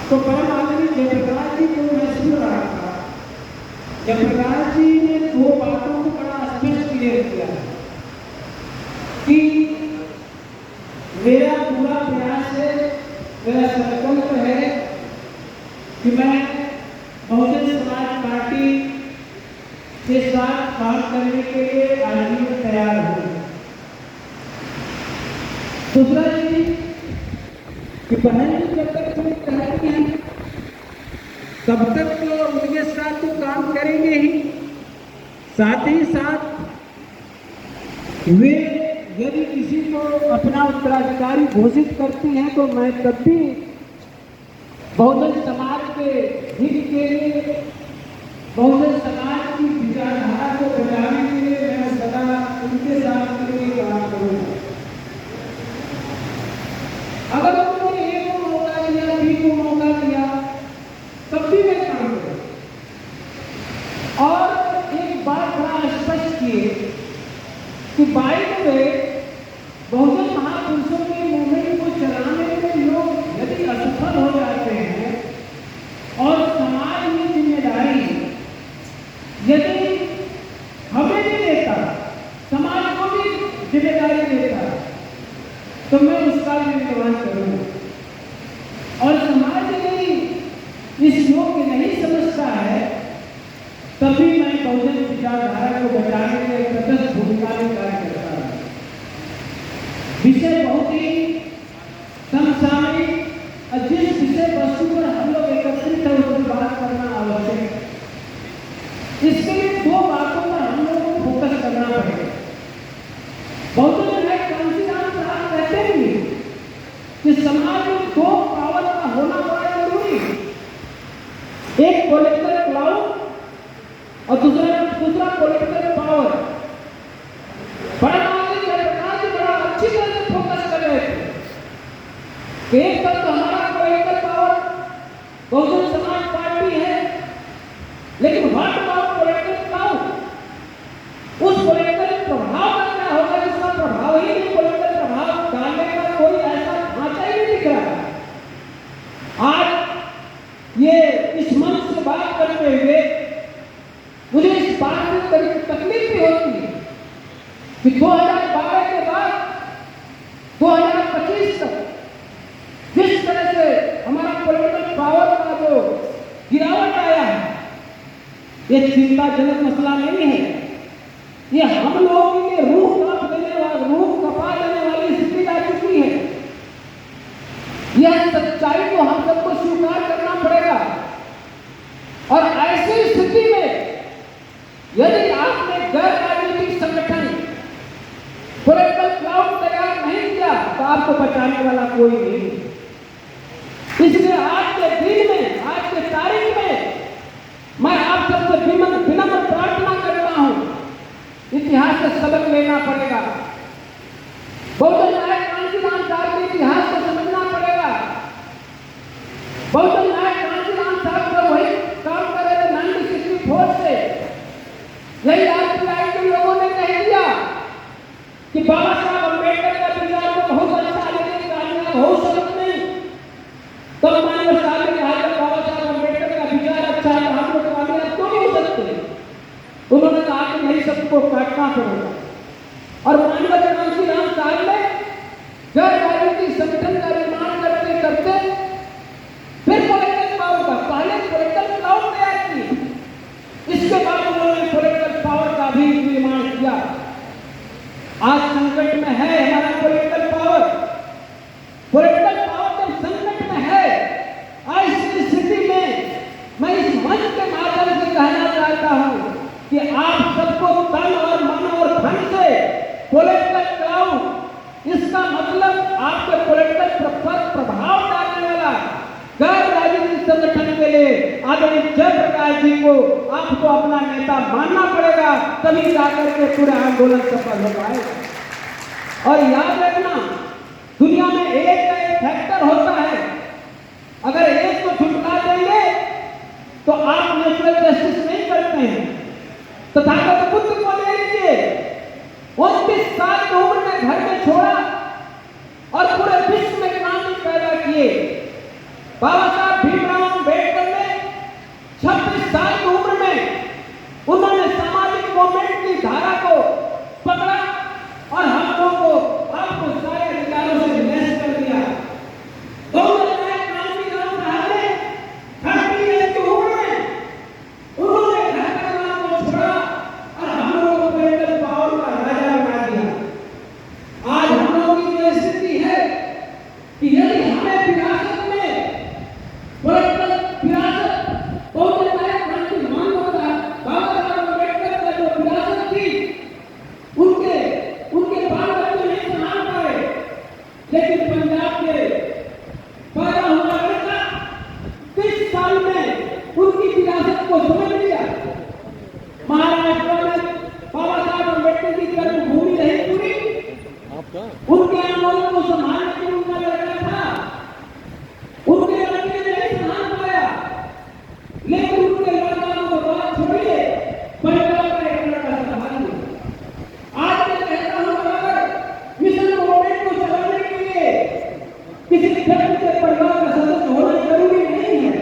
तो परम आदरणीय जयप्रकाश जी को मैं सुन रहा था। जयप्रकाश जी ने दो बातों को बड़ा स्पष्ट क्लियर किया कि मेरा पूरा प्रयास है, मेरा संकल्प है कि मैं बहुजन समाज पार्टी के साथ काम करने के लिए आजीवन तैयार हूँ। दूसरा चीज कि बहन जब तक तुम कहती हैं तब तक तो उनके साथ तो काम करेंगे ही, साथ ही साथ वे यदि किसी को अपना उत्तराधिकारी घोषित करती हैं तो मैं तब भी बहुजन समाज के हित के लिए, बहुजन समाज की विचारधारा को बचाने के लिए मैं सदा उनके साथ मिलकर काम करूँगा। अगर उन्होंने ए को मौका दिया, बी को मौका दिया, तब भी मैं काम करूँ। और एक बात बड़ा स्पष्ट किए कि बाइक में बहुजन महापुरुषों के मूवमेंट को चलाने में लोग यदि असफल हो जाते हैं और समाज में जिम्मेदारी यदि हमें भी देता, समाज को भी जिम्मेदारी देता, तो मैं उसका भी निर्वहन करूँगा। और समाज यदि इस योग्य नहीं समझता है तभी मैं बहुजन विचारधारा को बचाने के लिए तटस्थ भूमिका निभाया करता हूँ। विषय बहुत ही समसामयिक, जिस विषय वस्तु पर हम लोग एकत्रित है उस पर बात करना आवश्यक है। इसके लिए दो बातों पर हम लोग को फोकस करना पड़ेगा। बहुजन कहते हैं कि समाज में दो पावर का होना बड़ा जरूरी है, एक पॉलिटिकल क्लाउड और दूसरा पॉलिटिकल पावर। बड़ा जयप्रकाश जी बड़ा अच्छी तरह से फोकस कर रहे थे। एक तरफ तो हमारा political power Bahujan Samaj party है, लेकिन व्हाट अबाउट पॉलिटिकल क्लाउड? उस पॉलिटिकल प्रभाव का क्या होगा जिसका प्रभाव ही नहीं, पॉलिटिकल प्रभाव डालने का कोई ऐसा ढांचा ही नहीं दिख रहा। आज ये इस मंच से बात करते हुए मुझे इस बात में तकलीफ भी होती है कि 2012 के बाद 2025 तक जिस तरह से हमारा पॉलिटिकल पावर का जो गिरावट आया है, ये चिंताजनक मसला नहीं है। ये हम लोगों के रूह कपा देने वाली स्थिति आ चुकी है। यह सच्चाई को हम सबको स्वीकार करना पड़ेगा। और ऐसी स्थिति में यदि आपने गैर राजनीतिक संगठन पॉलिटिकल क्लाउड तैयार नहीं किया तो आपको बचाने वाला कोई नहीं। इसलिए आज के दिन में, आज के तारीख में मैं आप सबसे विनम्र प्रार्थना करता हूं, इतिहास से सबक लेना पड़ेगा। बहुजन नायक कांशीराम साहब के इतिहास को समझना पड़ेगा। बहुजन नायक कांशीराम साहब को वही काम कर रहे थे 1964 से। यही आरपीआई के लोगों ने कह दिया कि बाबा साहब अम्बेडकर का विचार तो बहुत अच्छा, लेकिन कामयाब हो सकते नहीं। तब मैंने साहब ने कहा कि बाबा साहब अम्बेडकर का विचार अच्छा है, हम लोग कामयाब क्यों नहीं हो सकते? उन्होंने कहा कि नहीं, सबको काटना पड़ेगा। और माननीय कांशीराम साहब ने गैर राजनीतिक संगठन का निर्माण करते करते फिर पॉलिटिकल पावर का पहले पॉलिटिकल क्लाउड तैयार की, इसके बाद उन्होंने पॉलिटिकल पावर का भी निर्माण किया। आज संकट में है हमारा पॉलिटिकल पावर। पॉलिटिकल पावर जब संकट में है, आज की स्थिति में मैं इस मंच के माध्यम से कहना चाहता हूं कि आप सबको तन और मन और धन से पॉलिटिकल क्लाउड, इसका मतलब आपके पॉलिटिकल पर प्रभाव डालने वाला गैर राजनीतिक संगठन के लिए आदरणीय जयप्रकाश जी को आपको अपना नेता मानना पड़ेगा, तभी जाकर के पूरा आंदोलन सफल हो पाएगा। और याद रखना, दुनिया में एक फैक्टर होता है, अगर एक को झुटला देंगे तो आप नेचुरल जस्टिस नहीं करते हैं। तथागत बुद्ध को ले लीजिए, 29 साल की उम्र में घर में छोड़ा और पूरे विश्व में क्रांति पैदा किए। बाबा साहब को समझ लिया। महाराष्ट्र में बाबा साहब अम्बेडकर की कर्मभूमि रही पूरी, उनके आंदोलन को संभालने के लिए उनका लड़का था, उनके लड़के ने नहीं संभाल पाया, लेकिन उनके लड़का को बात छोड़िए, परिवार का एक लड़का संभाल लिया। आज मैं कहता हूं, अगर मिशन मूवमेंट को चलाने के लिए किसी व्यक्ति के परिवार का सदस्य होना जरूरी नहीं है,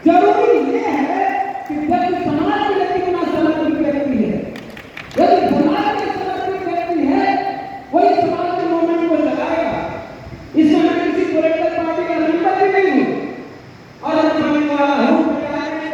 जरूरी ये है कि व्यक्ति समाज के लिए कितना समर्पित व्यक्ति है। यदि समाज के समर्पित व्यक्ति है, वही समाज के मूवमेंट को चलाएगा। इसमें मैं किसी पॉलिटिकल पार्टी का मेंबर भी नहीं हूँ और अपने के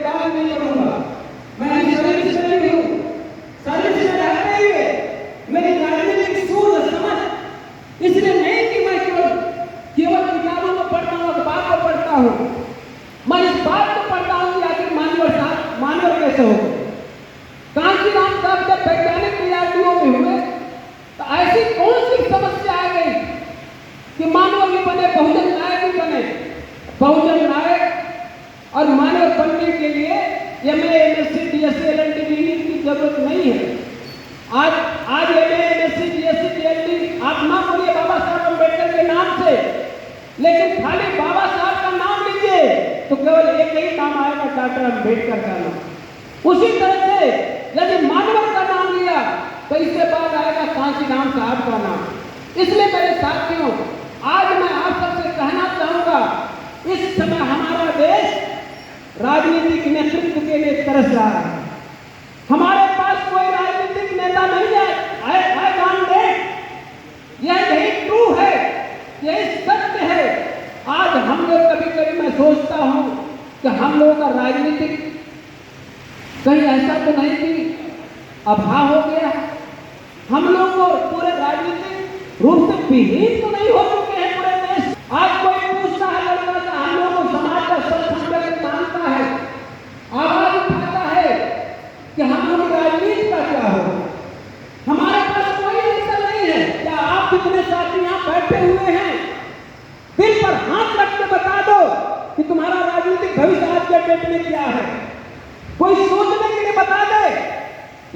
बाद नहीं करूंगा। मैं सर्विस में नहीं हूँ, सर्विस में रहते हुए मेरी राजनीतिक सूझ समझ इसलिए नहीं कि मैं केवल किताबों को पढ़ता हूँ, अखबार को पढ़ता हूँ, मैं इस बात को पढ़ता हूँ कि आखिर मानव कैसे हो। कांशीराम साहब जब वैज्ञानिक तैयारियों में हुए तो ऐसी कौन सी समस्या आ गई कि मानव भी बने, बहुजन नायक भी बने। बहुजन नायक और मानव बनने के लिए MA, MSc, DSC, LLD degree की जरूरत नहीं है। आज एमए, एमएससी, डीएससी, डीएलडी आप ना बोलिए बाबा साहब अम्बेडकर के नाम से, लेकिन खाली बाबा साहब का नाम लीजिए तो केवल एक ही नाम आएगा, डॉक्टर अम्बेडकर का नाम। उसी तरह से यदि मानव का नाम लिया तो इसके बाद आएगा कांशीराम साहब का नाम। इसलिए मेरे साथियों, आज मैं आप सबसे कहना चाहूंगा, इस समय हमारा देश राजनीतिक नेतृत्व के लिए तरस रहा है। हमारे पास कोई राजनीतिक नेता नहीं है। आई वॉन्ट दैट, यही ट्रू है, यही सत्य है। आज हम लोग कभी कभी मैं सोचता हूं कि हम लोगों का राजनीतिक कहीं ऐसा तो नहीं कि अभाव हो गया है, हम लोग को पूरे राजनीतिक रूप से विहीन तो नहीं हो चुके हैं पूरे देश। आज कोई पूछता है लड़का का, हम लोग को समाज का संगठन मानता है, आवाज उठाता है कि हम लोग राजनीति का क्या हो। हमारे पास कोई नेता नहीं है। क्या आप कितने साथी यहाँ बैठे हुए हैं, दिल पर हाथ रख के बता दो कि तुम्हारा राजनीतिक भविष्य आज के डेट में क्या है। कोई सोचने के लिए बता दे।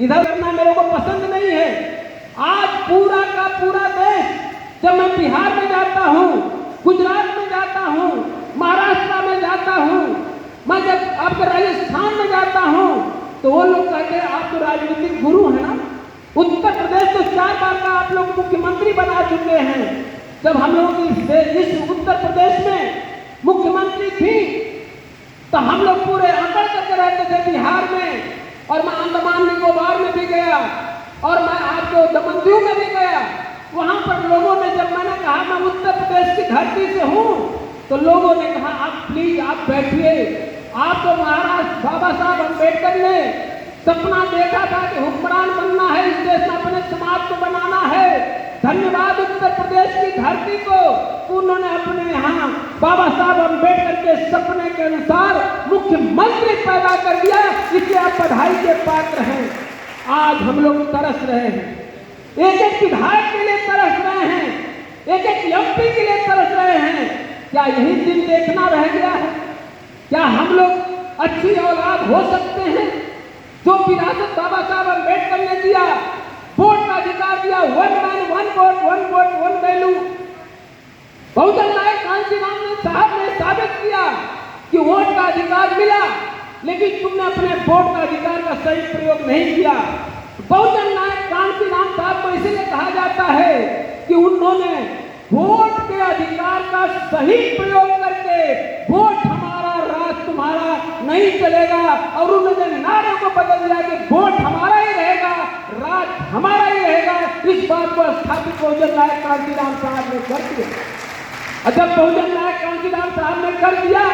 इधर करना मेरे को पसंद नहीं है। आज पूरा का पूरा देश, जब मैं बिहार में जाता हूँ, गुजरात में जाता हूँ, महाराष्ट्र में जाता हूँ, मैं जब आपके राजस्थान में जाता हूँ तो वो लोग कहते हैं आप तो राजनीतिक गुरु है ना। उत्तर प्रदेश तो 4 बार का आप लोग मुख्यमंत्री बना चुके हैं। जब हम लोग इस उत्तर प्रदेश में मुख्यमंत्री थी तो हम लोग पूरे अकड़ करके रहते थे बिहार में, और मैं अंडमान निकोबार में भी गया और मैं आपको दमनदीव में भी गया। वहां पर लोगों ने, जब मैंने कहा मैं उत्तर प्रदेश की धरती से हूं, तो लोगों ने कहा आप प्लीज आप बैठिए, आपको महाराष्ट्र बाबा साहब अम्बेडकर ने सपना देखा था कि हुक्मरान बनना है, इस देश में अपने समाज को बनाना है। धन्यवाद उत्तर प्रदेश की धरती को, उन्होंने अपने यहाँ बाबा साहब अम्बेडकर के सपने के अनुसार मुख्यमंत्री पैदा कर दिया। इसलिए आप बधाई के पात्र हैं। आज हम लोग तरस रहे हैं, एक एक विधायक के लिए तरस रहे हैं, एक एक एमपी के लिए तरस रहे हैं। क्या यही दिन देखना रह गया है? क्या हम लोग अच्छी औलाद हो सकते हैं? जो विरासत बाबा साहब अम्बेडकर ने दिया, वोट का अधिकार दिया, 1 मैन 1 वोट 1 वोट 1 वैल्यू, बहुजन नायक कांशीराम साहब ने साबित किया कि वोट का अधिकार मिला, लेकिन तुमने अपने वोट का अधिकार का सही प्रयोग नहीं किया। बहुजन नायक कांशीराम साहब को इसलिए कहा जाता है कि उन्होंने वोट के अधिकार का सही प्रयोग करके वोट हमारा राज तुम्हारा नहीं चलेगा, और उन्होंने नारे को बदल दिया कि वोट हमारा ही रहेगा, राज हमारा ही रहेगा। इस बात को स्थापित बहुजन नायक कांशीराम साहब ने कर दिया। जब बहुजन नायक कांशीराम साहब ने कर दिया,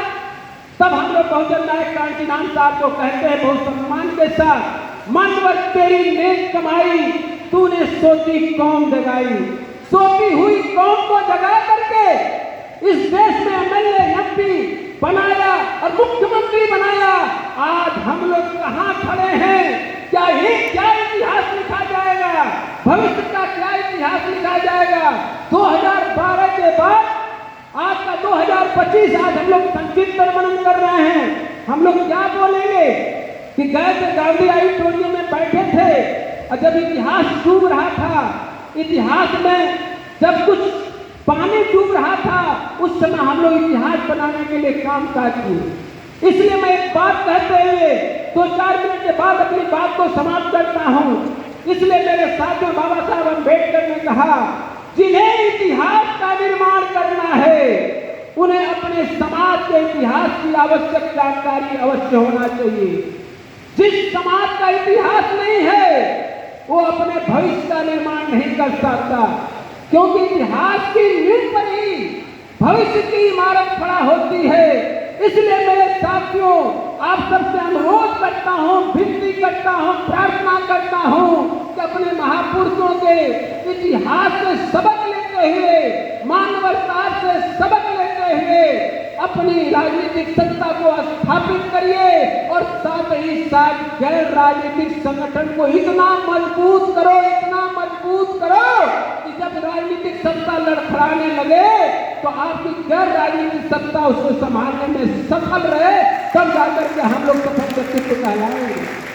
तब हम लोग बहुजन नायक कांशीराम साहब को कहते हैं बहुत सम्मान के साथ, मनवर तेरी नेक कमाई तूने सोची कौम जगाई। सोती हुई कौम को जगा करके इस देश में एमएलए एमपी बनाया और मुख्यमंत्री बनाया। आज हम लोग कहाँ खड़े हैं? क्या इतिहास लिखा जाएगा? भविष्य का क्या इतिहास लिखा जाएगा? 2012 के बाद आज का 2025, आज हम लोग संचिंतन मनन कर रहे हैं। हम लोग क्या बोलेंगे? कि गए थे गांधी ऑडिटोरियम में बैठे थे और जब इतिहास डूब रहा था, इतिहास में जब कुछ पानी डूब रहा था, उस समय हम लोग इतिहास बनाने के लिए काम काज किए। इसलिए मैं एक बात कहते हुए 2-4 मिनट के बाद अपनी बात को समाप्त करता हूं। इसलिए मेरे साथियों, बाबा साहब अम्बेडकर ने कहा, जिन्हें इतिहास का निर्माण करना है उन्हें अपने समाज के इतिहास की आवश्यक जानकारी अवश्य होना चाहिए। जिस समाज का इतिहास नहीं है वो अपने भविष्य का निर्माण नहीं कर सकता, क्योंकि इतिहास की नींव पर ही भविष्य की इमारत खड़ा होती है। इसलिए मेरे साथियों, आप सबसे अनुरोध करता हूं, विनती करता हूं, प्रार्थना करता हूं कि अपने महापुरुषों के इतिहास से सबक लेते हुए, मानवता से सबक लेते हुए अपनी राजनीतिक सत्ता को स्थापित करिए और साथ ही साथ गैर राजनीतिक संगठन को इतना मजबूत करो, इतना मजबूत करो कि जब राजनीतिक सत्ता लड़खड़ाने लगे तो आपकी गैर राजनीतिक सत्ता उसको संभालने में सफल रहे, तब जाकर के हम लोग सफल व्यक्तित्व कहलाएंगे।